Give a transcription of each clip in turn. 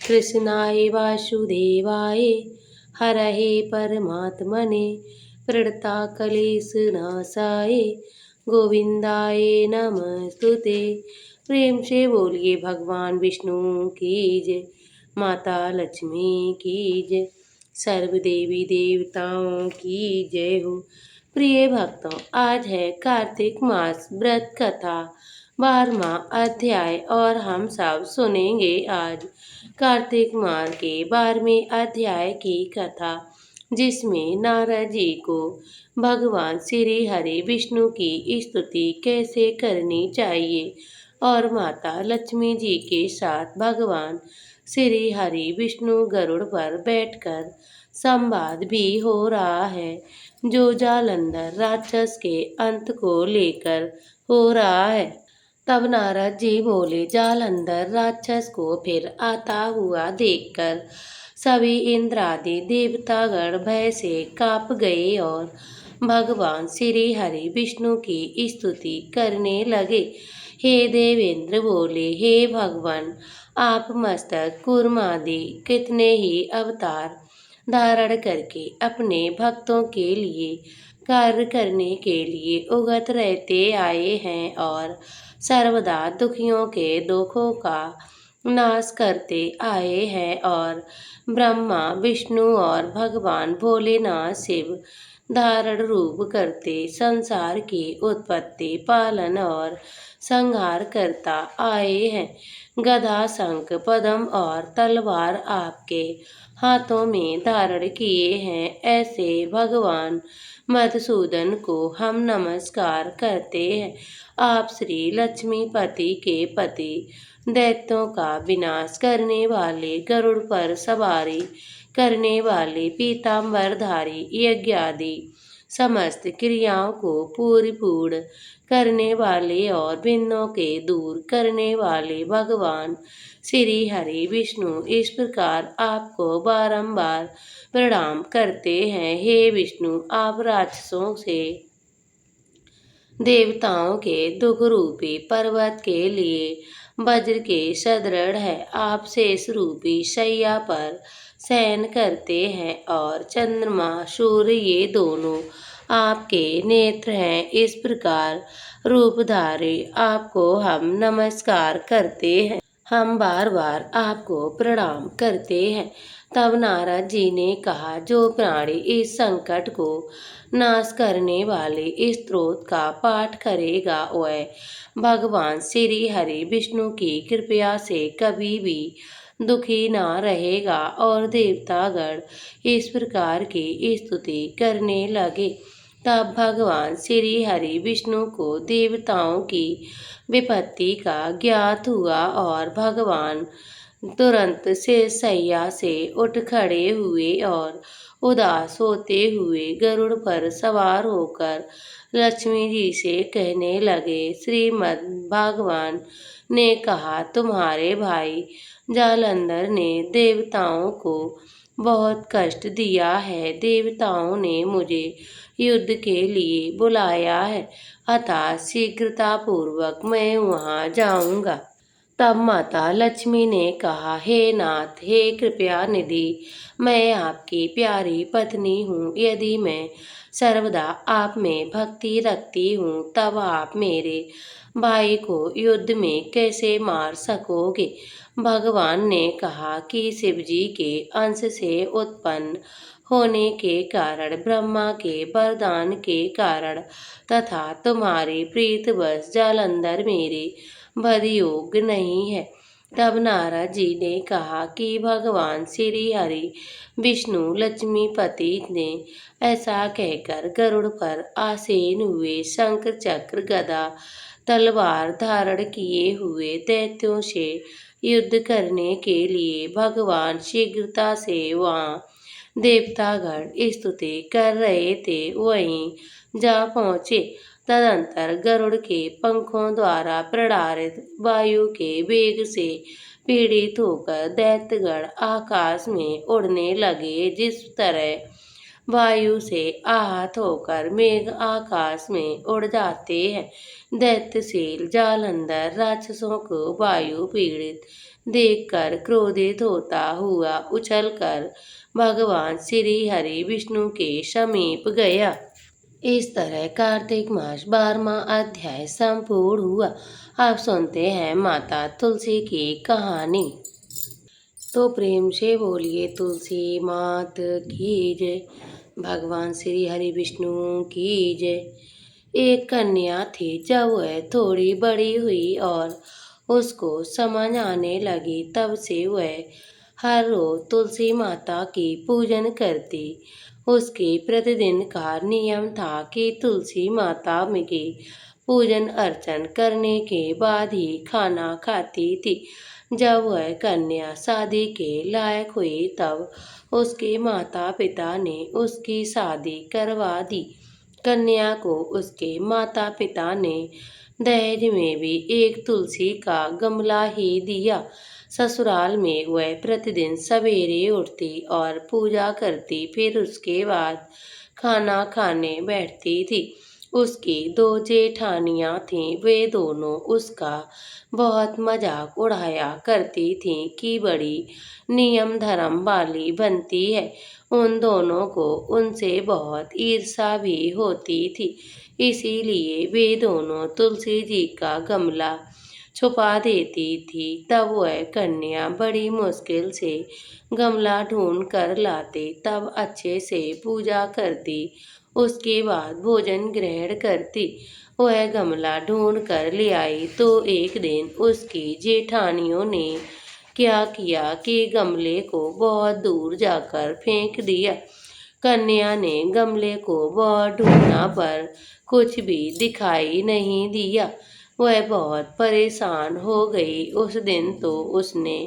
कृष्णाय वासुदेवाय हरये परमात्मने प्रणताकलेशनाशाय गोविंदाय नमस्तुते। प्रेम से बोलिए भगवान विष्णु की जय, माता लक्ष्मी की जय, सर्व देवी देवताओं की जय हो। प्रिय भक्तों, आज है कार्तिक मास व्रत कथा 12वां अध्याय और हम सब सुनेंगे आज कार्तिक माह के 12वें अध्याय की कथा, जिसमें नारद जी को भगवान श्री हरि विष्णु की स्तुति कैसे करनी चाहिए और माता लक्ष्मी जी के साथ भगवान श्री हरि विष्णु गरुड़ पर बैठकर संवाद भी हो रहा है, जो जालंधर राक्षस के अंत को लेकर हो रहा है। तब नारद जी बोले, जालंधर राक्षस को फिर आता हुआ देखकर सभी इंद्रादि देवतागण भय से कांप गए और भगवान श्री हरि विष्णु की स्तुति करने लगे। हे देवेंद्र बोले, हे भगवान, आप मस्तक कूर्मादि कितने ही अवतार धारण करके अपने भक्तों के लिए कार्य करने के लिए उगत रहते आए हैं और सर्वदा दुखियों के दुखों का नाश करते आए हैं और ब्रह्मा विष्णु और भगवान भोलेनाथ शिव धारण रूप करते संसार की उत्पत्ति पालन और संहार करता आए हैं। गदा शंख पद्म और तलवार आपके हाथों में धारण किए हैं। ऐसे भगवान मधुसूदन को हम नमस्कार करते हैं। आप श्री लक्ष्मीपति के पति, दैत्यों का विनाश करने वाले, गरुड़ पर सवारी करने वाले, पीताम्बरधारी, यज्ञ आदि समस्त क्रियाओं को पूर्ण करने वाले और विघ्नों के दूर करने वाले भगवान श्री हरि विष्णु इस प्रकार आपको बारंबार प्रणाम करते हैं। हे विष्णु, आप राक्षसों से देवताओं के दुख रूपी पर्वत के लिए वज्र के सदृढ़ है। आप शेष रूपी शैया पर शयन करते हैं और चंद्रमा सूर्य ये दोनों आपके नेत्र हैं। इस प्रकार रूपधारी आपको हम नमस्कार करते हैं। हम बार बार आपको प्रणाम करते हैं। तब नारद जी ने कहा, जो प्राणी इस संकट को नाश करने वाले इस स्तोत्र का पाठ करेगा वह भगवान श्री हरि विष्णु की कृपा से कभी भी दुखी ना रहेगा। और देवतागण इस प्रकार की स्तुति करने लगे। तब भगवान श्री हरि विष्णु को देवताओं की विपत्ति का ज्ञात हुआ और भगवान तुरंत से शैया से उठ खड़े हुए और उदास होते हुए गरुड़ पर सवार होकर लक्ष्मी जी से कहने लगे, श्रीमद् भगवान ने कहा, तुम्हारे भाई जालंधर ने देवताओं को बहुत कष्ट दिया है। देवताओं ने मुझे युद्ध के लिए बुलाया है, अतः शीघ्रतापूर्वक मैं वहां जाऊंगा। तब माता लक्ष्मी ने कहा, हे नाथ, हे कृपया निधि, मैं आपकी प्यारी पत्नी हूँ। यदि मैं सर्वदा आप में भक्ति रखती हूँ, तब आप मेरे भाई को युद्ध में कैसे मार सकोगे। भगवान ने कहा कि शिवजी के अंश से उत्पन्न होने के कारण, ब्रह्मा के वरदान के कारण तथा तुम्हारी प्रीतवश जालंधर मेरे वध योग्य नहीं है। तब नारद जी ने कहा कि भगवान श्री हरि विष्णु लक्ष्मीपति ने ऐसा कहकर गरुड़ पर आसीन हुए, शंख चक्र गदा तलवार धारण किए हुए दैत्यों से युद्ध करने के लिए भगवान शीघ्रता से वहां देवतागण स्तुति कर रहे थे वहीं जा पहुँचे। तदंतर गरुड़ के पंखों द्वारा प्रणारित वायु के वेग से पीड़ित होकर दैत्यगण आकाश में उड़ने लगे। जिस तरह वायु से आहत होकर मेघ आकाश में उड़ जाते हैं, दैत्यशील जालंधर राक्षसों को वायु पीड़ित देखकर क्रोधित होता हुआ उछलकर भगवान श्री हरि विष्णु के समीप गया। इस तरह कार्तिक मास 12वां अध्याय संपूर्ण हुआ। अब सुनते हैं माता तुलसी की कहानी। तो प्रेम से बोलिए तुलसी मात की जय, भगवान श्री हरि विष्णु की जय। एक कन्या थी। जब वह थोड़ी बड़ी हुई और उसको समझ आने लगी, तब से वह हर रोज तुलसी माता की पूजन करती। उसके प्रतिदिन का नियम था कि तुलसी माता की पूजन अर्चन करने के बाद ही खाना खाती थी। जब वह कन्या शादी के लायक हुई, तब उसके माता पिता ने उसकी शादी करवा दी। कन्या को उसके माता पिता ने दहेज में भी एक तुलसी का गमला ही दिया। ससुराल में वह प्रतिदिन सवेरे उठती और पूजा करती, फिर उसके बाद खाना खाने बैठती थी। उसकी 2 जेठानियां थीं। वे दोनों उसका बहुत मजाक उड़ाया करती थीं कि बड़ी नियम धर्म वाली बनती है। उन दोनों को उनसे बहुत ईर्ष्या भी होती थी। इसीलिए वे दोनों तुलसी जी का गमला छुपा देती थी। तब वह कन्या बड़ी मुश्किल से गमला ढूंढ कर लाती, तब अच्छे से पूजा करती, उसके बाद भोजन ग्रहण करती। वह गमला ढूंढ कर ले आई तो एक दिन उसकी जेठानियों ने क्या किया कि गमले को बहुत दूर जाकर फेंक दिया। कन्या ने गमले को बहुत ढूंढा पर कुछ भी दिखाई नहीं दिया। वह बहुत परेशान हो गई। उस दिन तो उसने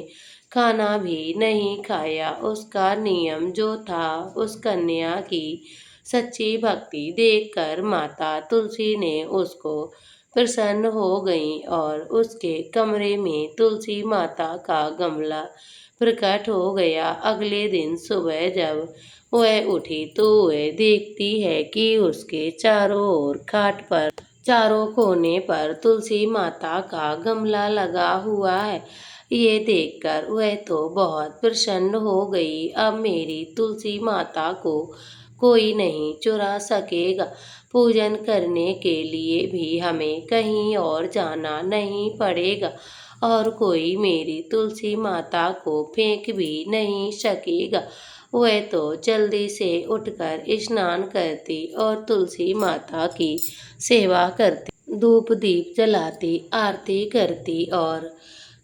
खाना भी नहीं खाया। उसका नियम जो था, उस कन्या की सच्ची भक्ति देखकर माता तुलसी ने उसको प्रसन्न हो गई और उसके कमरे में तुलसी माता का गमला प्रकट हो गया। अगले दिन सुबह जब वह उठी तो वह देखती है कि उसके चारों ओर खाट पर चारों कोने पर तुलसी माता का गमला लगा हुआ है। ये देखकर वह तो बहुत प्रसन्न हो गई। अब मेरी तुलसी माता को कोई नहीं चुरा सकेगा। पूजन करने के लिए भी हमें कहीं और जाना नहीं पड़ेगा और कोई मेरी तुलसी माता को फेंक भी नहीं सकेगा। वह तो जल्दी से उठकर स्नान करती और तुलसी माता की सेवा करती, धूप दीप जलाती, आरती करती और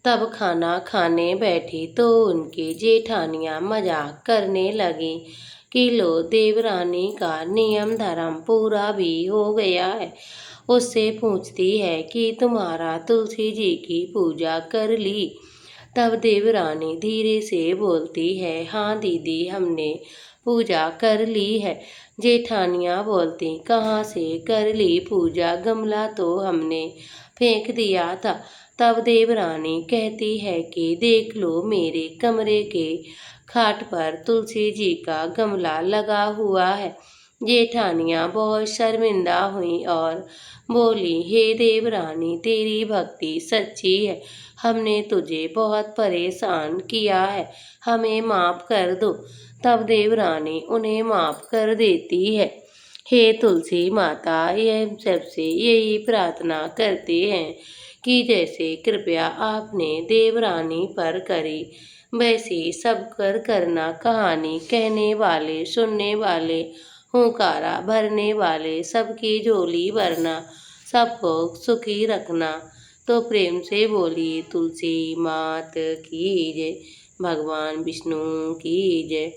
तब खाना खाने बैठी तो उनकी जेठानियां मजाक करने लगी कि लो, देवरानी का नियम धर्म पूरा भी हो गया है। उससे पूछती है कि तुम्हारा तुलसी जी की पूजा कर ली? तब देवरानी धीरे से बोलती है, हाँ दीदी, हमने पूजा कर ली है। जेठानियां बोलती, कहाँ से कर ली पूजा? गमला तो हमने फेंक दिया था। तब देवरानी कहती है कि देख लो, मेरे कमरे के खाट पर तुलसी जी का गमला लगा हुआ है। जेठानियां बहुत शर्मिंदा हुई और बोली, हे देवरानी, तेरी भक्ति सच्ची है। हमने तुझे बहुत परेशान किया है, हमें माफ कर दो। तब देवरानी उन्हें माफ कर देती है। हे तुलसी माता, यह सबसे यही प्रार्थना करते हैं कि जैसे कृपया आपने देवरानी पर करी, वैसे सब कर करना। कहानी कहने वाले, सुनने वाले, हुंकारा भरने वाले, सबकी झोली भरना, सबको सुखी रखना। तो प्रेम से बोलिए तुलसी मात की जय, भगवान विष्णु की जय।